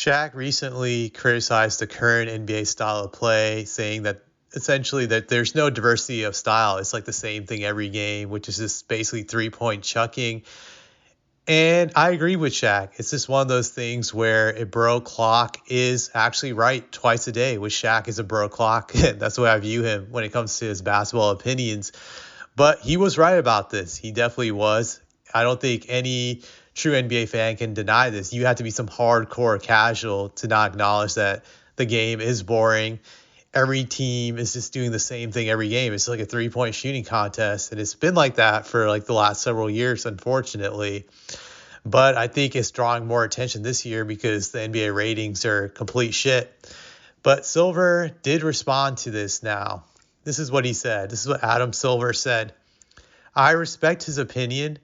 Shaq recently criticized the current NBA style of play, saying that essentially that there's no diversity of style. It's like the same thing every game, which is just basically 3-point chucking. And I agree with Shaq. It's just one of those things where a bro clock is actually right twice a day, which Shaq is a bro clock. That's the way I view him when it comes to his basketball opinions. But he was right about this. He definitely was. I don't think any true NBA fan can deny this. You have to be some hardcore casual to not acknowledge that the game is boring. Every team is just doing the same thing every game. It's like a 3-point shooting contest, and it's been like that for like the last several years, unfortunately. But I think it's drawing more attention this year because the NBA ratings are complete shit. But Silver did respond to this now. This is what he said. This is what Adam Silver said. I respect his opinion.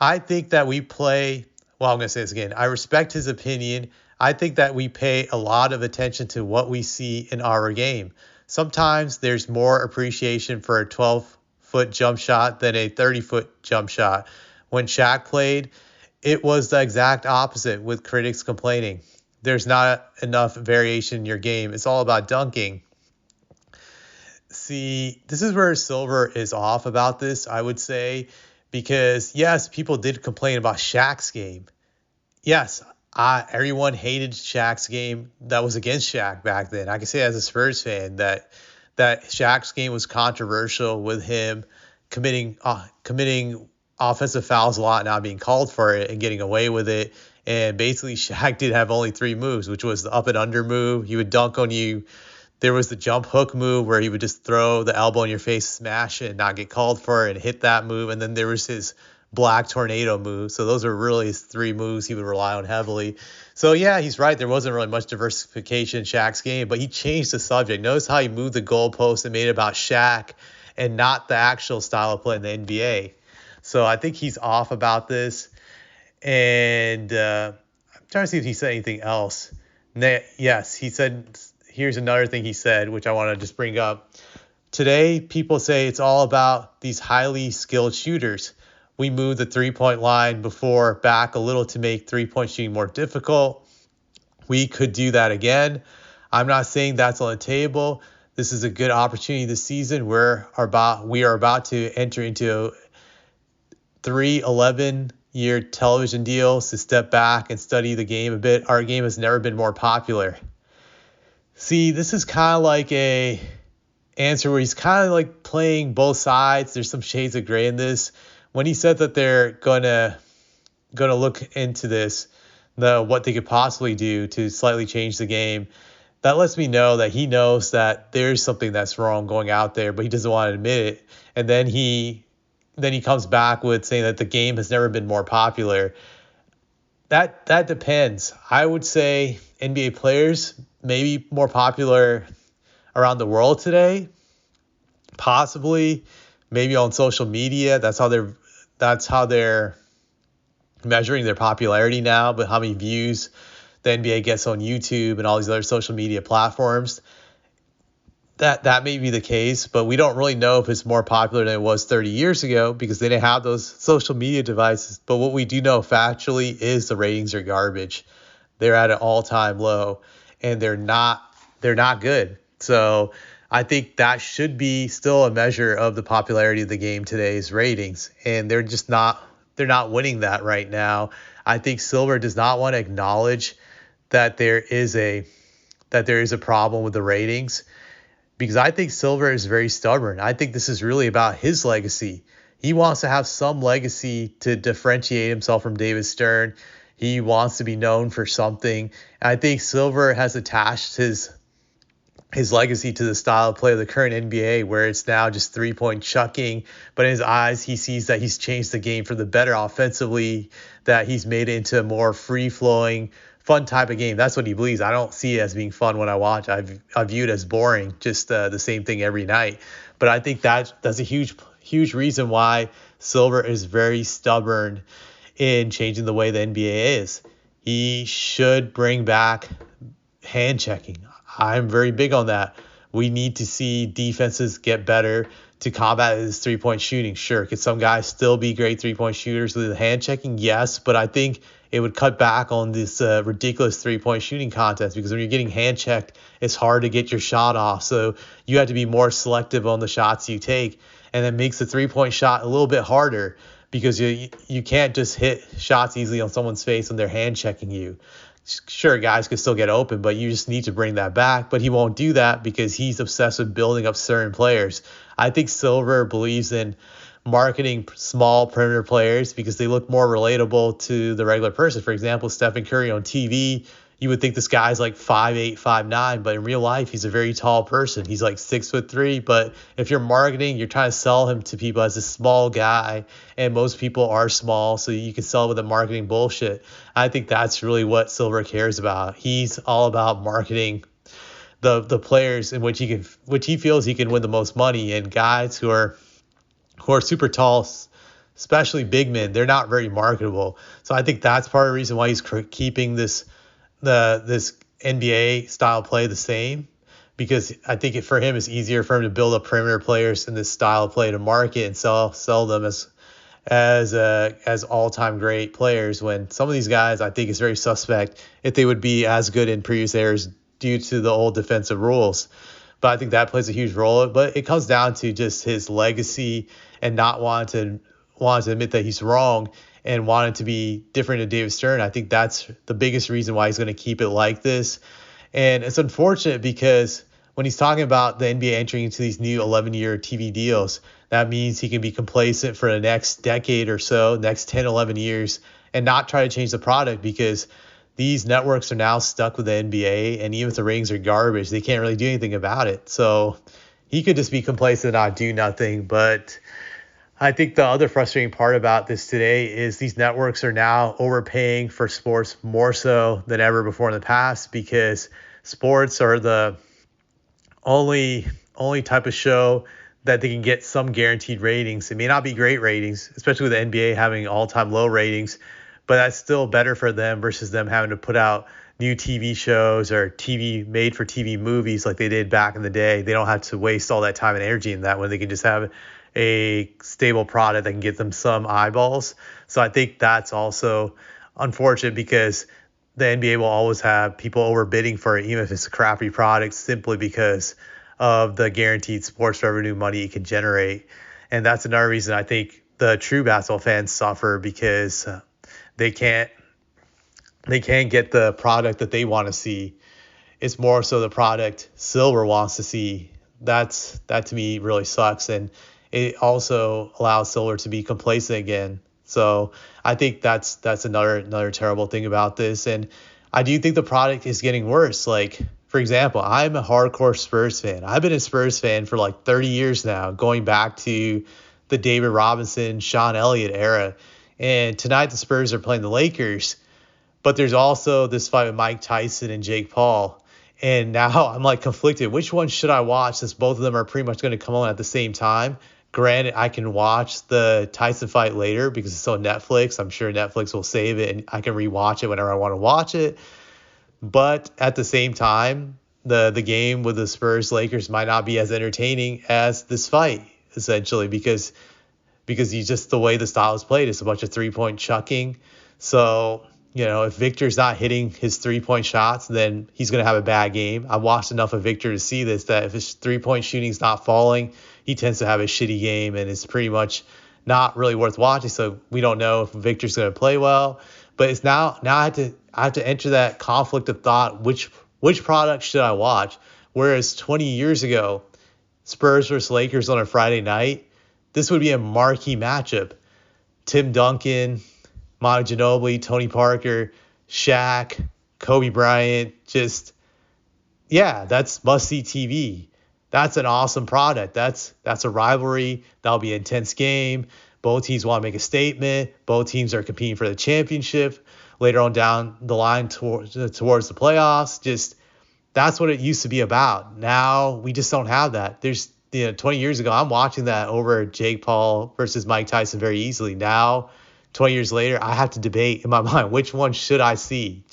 I think that we play, well, I'm going to say this again. I respect his opinion. I think that we pay a lot of attention to what we see in our game. Sometimes there's more appreciation for a 12-foot jump shot than a 30-foot jump shot. When Shaq played, it was the exact opposite with critics complaining. There's not enough variation in your game. It's all about dunking. See, this is where Silver is off about this, I would say, because yes, people did complain about Shaq's game. Yes, everyone hated Shaq's game that was against Shaq back then. I can say as a Spurs fan that Shaq's game was controversial with him committing offensive fouls a lot, not being called for it and getting away with it. And basically Shaq did have only 3 moves, which was the up and under move. He would dunk on you. There was the jump hook move where he would just throw the elbow in your face, smash it, and not get called for it and hit that move. And then there was his black tornado move. So those are really his 3 moves he would rely on heavily. So yeah, he's right. There wasn't really much diversification in Shaq's game, but he changed the subject. Notice how he moved the goalpost and made it about Shaq and not the actual style of play in the NBA. So I think he's off about this. And I'm trying to see if he said anything else. Yes, he said, here's another thing he said, which I want to just bring up. Today, people say it's all about these highly skilled shooters. We moved the 3-point line before back a little to make 3-point shooting more difficult. We could do that again. I'm not saying that's on the table. This is a good opportunity this season. We are about to enter into 3 11-year television deals to step back and study the game a bit. Our game has never been more popular. See, this is kind of like a answer where he's kind of like playing both sides. There's some shades of gray in this. When he said that they're gonna look into this, what they could possibly do to slightly change the game, that lets me know that he knows that there's something that's wrong going out there, but he doesn't want to admit it. And then he comes back with saying that the game has never been more popular. That depends. I would say NBA players may be more popular around the world today, possibly, maybe on social media. That's how they're measuring their popularity now. But how many views the NBA gets on YouTube and all these other social media platforms, that may be the case, but we don't really know if it's more popular than it was 30 years ago because they didn't have those social media devices. But what we do know factually is the ratings are garbage. They're at an all-time low, and they're not good. So I think that should be still a measure of the popularity of the game today's ratings, and they're not winning that right now. I think Silver does not want to acknowledge that there is a problem with the ratings, because I think Silver is very stubborn. I think this is really about his legacy. He wants to have some legacy to differentiate himself from David Stern. He wants to be known for something. And I think Silver has attached his legacy to the style of play of the current NBA, where it's now just 3-point chucking. But in his eyes, he sees that he's changed the game for the better offensively, that he's made it into a more free-flowing, fun type of game. That's what he believes. I don't see it as being fun when I watch. I view it as boring, just the same thing every night. But I think that's a huge reason why Silver is very stubborn in changing the way the NBA is. He should bring back hand checking. I'm very big on that. We need to see defenses get better to combat his 3-point shooting. Sure, could some guys still be great 3-point shooters with hand checking? Yes, but I think it would cut back on this ridiculous 3-point shooting contest, because when you're getting hand checked, it's hard to get your shot off. So you have to be more selective on the shots you take, and it makes the 3-point shot a little bit harder, because you can't just hit shots easily on someone's face when they're hand checking you. Sure, guys could still get open, but you just need to bring that back. But he won't do that because he's obsessed with building up certain players. I think Silver believes in marketing small perimeter players because they look more relatable to the regular person. For example, Stephen Curry on TV, you would think this guy's like 5'8", 5'9", but in real life, he's a very tall person. He's like 6'3", but if you're marketing, you're trying to sell him to people as a small guy, and most people are small, so you can sell with the marketing bullshit. I think that's really what Silver cares about. He's all about marketing the players in which he feels he can win the most money, and guys who are super tall, especially big men, they're not very marketable. So I think that's part of the reason why he's keeping this NBA style play the same, because I think for him it's easier for him to build up perimeter players in this style of play to market and sell them as all-time great players, when some of these guys I think is very suspect if they would be as good in previous eras due to the old defensive rules. But I think that plays a huge role. But it comes down to just his legacy and not wanting to admit that he's wrong and wanting to be different than David Stern. I think that's the biggest reason why he's going to keep it like this. And it's unfortunate because when he's talking about the NBA entering into these new 11-year TV deals, that means he can be complacent for the next decade or so, next 10, 11 years, and not try to change the product, because these networks are now stuck with the NBA, and even if the ratings are garbage, they can't really do anything about it. So he could just be complacent and not do nothing. But I think the other frustrating part about this today is these networks are now overpaying for sports more so than ever before in the past, because sports are the only type of show that they can get some guaranteed ratings. It may not be great ratings, especially with the NBA having all-time low ratings, but that's still better for them versus them having to put out new TV shows or made-for-TV movies like they did back in the day. They don't have to waste all that time and energy in that when they can just have a stable product that can get them some eyeballs. So I think that's also unfortunate, because the NBA will always have people overbidding for it, even if it's a crappy product, simply because of the guaranteed sports revenue money it can generate. And that's another reason I think the true basketball fans suffer, because they can't get the product that they want to see. It's more so the product Silver wants to see. That to me really sucks, and it also allows Silver to be complacent again. So I think that's another terrible thing about this. And I do think the product is getting worse. Like, for example, I'm a hardcore Spurs fan. I've been a Spurs fan for like 30 years now, going back to the David Robinson, Sean Elliott era. And tonight the Spurs are playing the Lakers, but there's also this fight with Mike Tyson and Jake Paul. And now I'm like conflicted. Which one should I watch, since both of them are pretty much going to come on at the same time? Granted, I can watch the Tyson fight later because it's on Netflix. I'm sure Netflix will save it and I can rewatch it whenever I want to watch it. But at the same time, the game with the Spurs Lakers might not be as entertaining as this fight, essentially, because you just, the way the style is played, it's a bunch of 3-point chucking. So, if Victor's not hitting his 3-point shots, then he's going to have a bad game. I've watched enough of Victor to see this, that if his 3-point shooting's not falling, he tends to have a shitty game, and it's pretty much not really worth watching. So we don't know if Victor's going to play well. But it's now I have to enter that conflict of thought, which product should I watch? Whereas 20 years ago, Spurs versus Lakers on a Friday night, this would be a marquee matchup. Tim Duncan, Manu Ginobili, Tony Parker, Shaq, Kobe Bryant, that's must-see TV. That's an awesome product. That's a rivalry. That'll be an intense game. Both teams want to make a statement. Both teams are competing for the championship later on down the line towards the playoffs. That's what it used to be about. Now we just don't have that. There's 20 years ago, I'm watching that over Jake Paul versus Mike Tyson very easily. Now, 20 years later, I have to debate in my mind, which one should I see?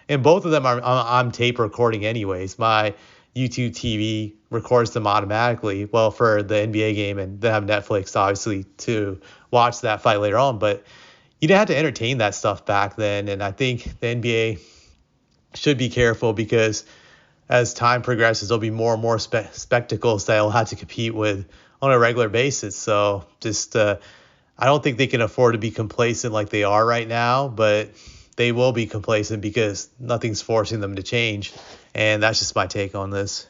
And both of them I'm tape recording anyways. My YouTube TV records them automatically. Well, for the NBA game, and then have Netflix obviously to watch that fight later on. But you didn't have to entertain that stuff back then. And I think the NBA should be careful because as time progresses, there'll be more and more spectacles that they'll have to compete with on a regular basis. So just, I don't think they can afford to be complacent like they are right now, but they will be complacent because nothing's forcing them to change. And that's just my take on this.